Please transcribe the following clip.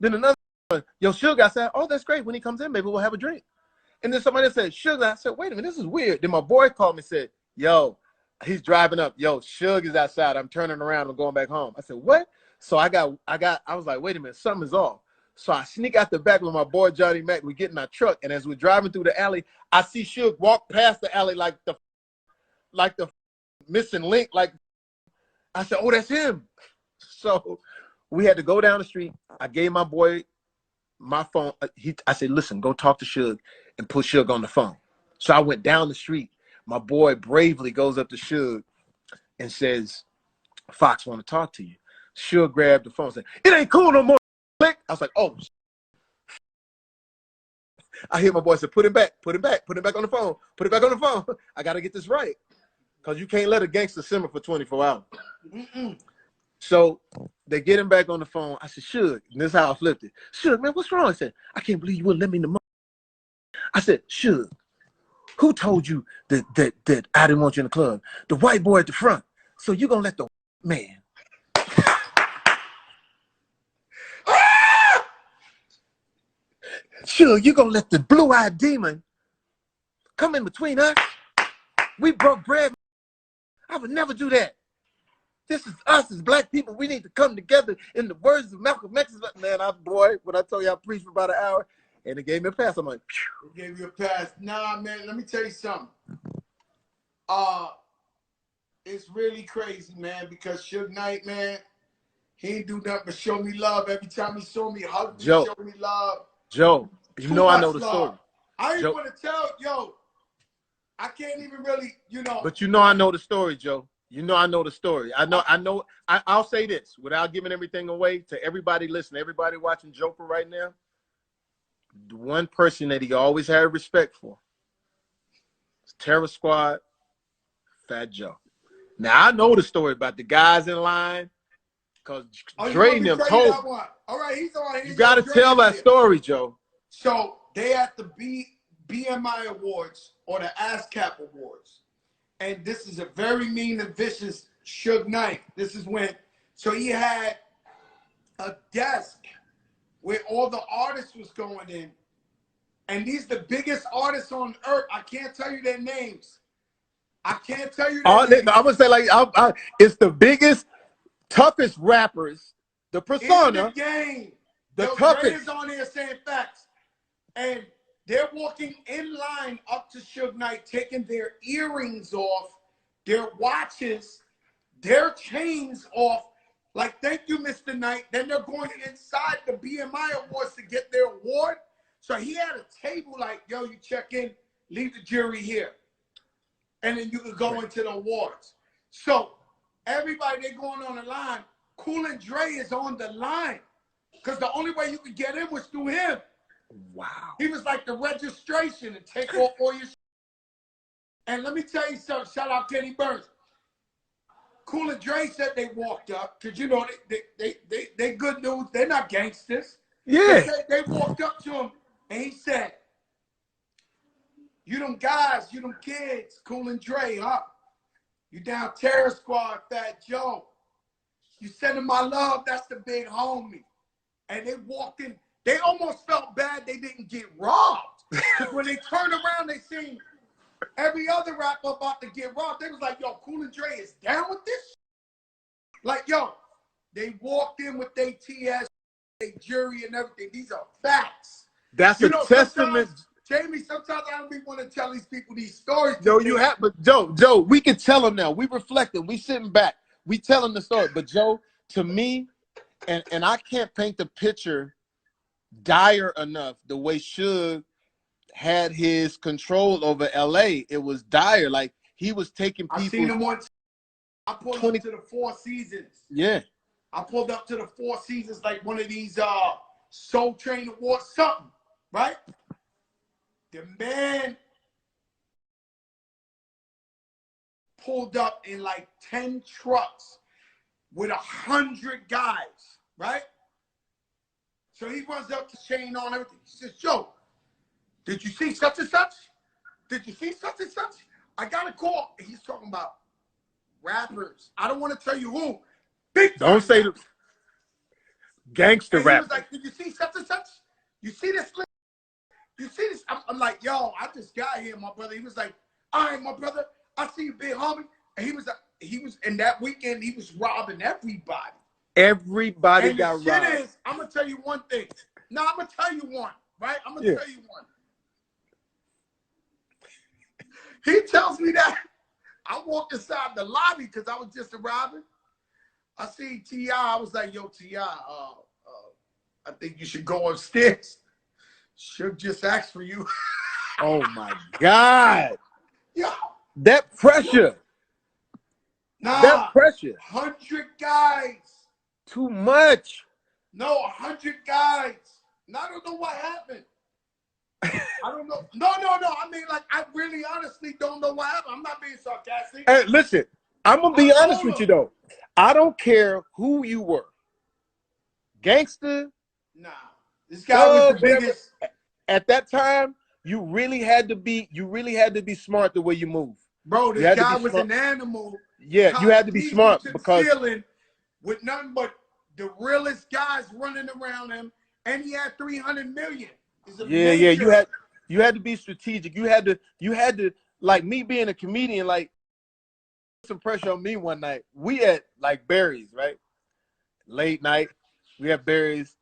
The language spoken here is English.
Then another, yo, Suge, I said, oh, that's great. When he comes in, maybe we'll have a drink. And then somebody said, Suge, I said, wait a minute, this is weird. Then my boy called me and said, yo, he's driving up. Yo, Suge is outside. I'm turning around and going back home. I said, what? So I was like, wait a minute, something's off. So I sneak out the back with my boy Johnny Mac. We get in our truck, and as we're driving through the alley, I see Suge walk past the alley like the missing link. Like I said, oh, that's him. So we had to go down the street. I gave my boy my phone. I said, listen, go talk to Suge and put Suge on the phone. So I went down the street. My boy bravely goes up to Suge and says, Fox want to talk to you. Suge grabbed the phone and said, it ain't cool no more. Click. I was like, oh. I hear my boy say, put him back on the phone. Put it back on the phone. I got to get this right. Because you can't let a gangster simmer for 24 hours. So they get him back on the phone. I said, Suge, and this is how I flipped it. Suge, man, what's wrong? I said, I can't believe you wouldn't let me in the money. I said, Suge, who told you that I didn't want you in the club? The white boy at the front. So you're going to let the man. Sure, you're going to let the blue-eyed demon come in between us? We broke bread. I would never do that. This is us as black people. We need to come together in the words of Malcolm X. Man, when I told you I preached for about an hour, and it gave me a pass, I'm like, phew. It gave you a pass. Nah, man, let me tell you something. It's really crazy, man, because Suge Knight, man, he ain't do nothing but show me love. Every time he saw me, hug me, show me love. Joe, you know I know the story. I ain't want to tell, I can't even really, But you know I know the story, Joe. You know I know the story. I'll say this without giving everything away to everybody listening, everybody watching Joker right now. The one person that he always had respect for is Terror Squad, Fat Joe. Now I know the story about the guys in line because Dre and them told me. All right, he's on. You got to tell that story, Joe. So they at the BMI Awards or the ASCAP Awards. And this is a very mean and vicious Suge Knight. This is when, so he had a desk where all the artists was going in. And these the biggest artists on earth. I can't tell you their names. I can't tell you their names. I'm going to say it's the biggest, toughest rappers, the persona. In the game. The toughest. Is on there saying facts. And they're walking in line up to Suge Knight, taking their earrings off, their watches, their chains off. Like, thank you, Mr. Knight. Then they're going inside the BMI Awards to get their award. So he had a table like, yo, you check in, leave the jury here. And then you could go into the awards. So everybody, they going on the line. Cool and Dre is on the line. Because the only way you could get in was through him. Wow. He was like the registration and take off all your. And let me tell you something. Shout out Kenny Burns. Cool and Dre said they walked up because they good dudes. They're not gangsters. Yeah. They walked up to him and he said, "You them guys, you them kids, Cool and Dre, huh? You down Terror Squad, Fat Joe. You sending my love. That's the big homie." And they walked in. They almost felt bad they didn't get robbed. Because when they turned around, they seen every other rapper about to get robbed. They was like, yo, Cool and Dre is down with this? Like, yo, they walked in with their TS, their jury and everything. These are facts. That's a testament. Jamie, sometimes I don't even want to tell these people these stories. No, you have, but Joe, we can tell them now. We reflecting. We sitting back. We telling the story. But Joe, to me, and I can't paint the picture dire enough the way Suge had his control over LA. It was dire. Like he was taking people. I seen him once. I pulled up to the Four Seasons. Yeah. I pulled up to the Four Seasons like one of these Soul Train Awards, something, right? The man pulled up in like 10 trucks with 100 guys, right? So he runs up to Shane on everything. He says, Joe, did you see such and such? Did you see such and such? I got a call. He's talking about rappers. I don't want to tell you who. Big don't say the gangster rap. He was like, did you see such You see this? You see this? I'm like, yo, I just got here, my brother. He was like, all right, my brother, I see you, big homie. And he was in that weekend, he was robbing everybody. Everybody and got the shit robbed. is, I'm gonna tell you one thing. No, I'm gonna tell you one, right? I'm gonna tell you one. He tells me that. I walked inside the lobby because I was just arriving. I see T.I. I was like, yo, T.I., I think you should go upstairs. Suge just asked for you. Oh my God. Yo. That pressure. Nah. That pressure. 100 guys. Too much. No, 100 guys. And I don't know what happened. I don't know. No. I mean, like, I really honestly don't know what happened. I'm not being sarcastic. Hey, listen, I'm going to be honest with you, though. I don't care who you were. Gangster. Nah. This guy was the biggest. At that time, you really had to be smart the way you move. Bro, this guy was an animal. Yeah, you had to be smart because with nothing but the realest guys running around him, and he had 300 million. Yeah, you had to be strategic. You had to like me being a comedian, like some pressure on me one night. We at like Barry's, right? Late night. We at Barry's.